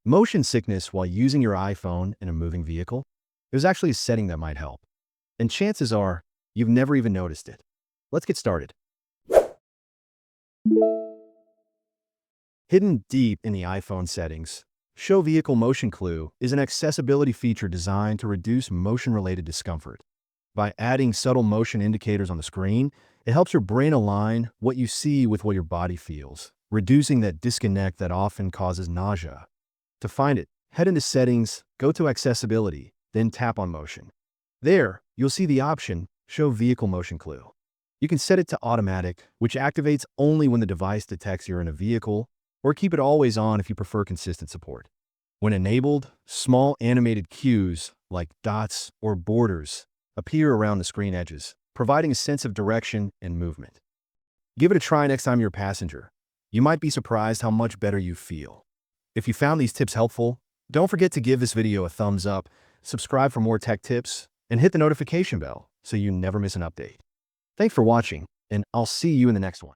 Motion sickness while using your iPhone in a moving vehicle? There's actually a setting that might help. And chances are you've never even noticed it. Let's get started. Hidden deep in the iPhone settings, Show Vehicle Motion Clue is an accessibility feature designed to reduce motion-related discomfort. By adding subtle motion indicators on the screen, it helps your brain align what you see with what your body feels, reducing that disconnect that often causes nausea. To find it, head into Settings, go to Accessibility, then tap on Motion. There, you'll see the option, Show Vehicle Motion Clue. You can set it to automatic, which activates only when the device detects you're in a vehicle, or keep it always on if you prefer consistent support. When enabled, small animated cues, like dots or borders, appear around the screen edges, providing a sense of direction and movement. Give it a try next time you're a passenger. You might be surprised how much better you feel. If you found these tips helpful, don't forget to give this video a thumbs up, subscribe for more tech tips, and hit the notification bell so you never miss an update. Thanks for watching, and I'll see you in the next one.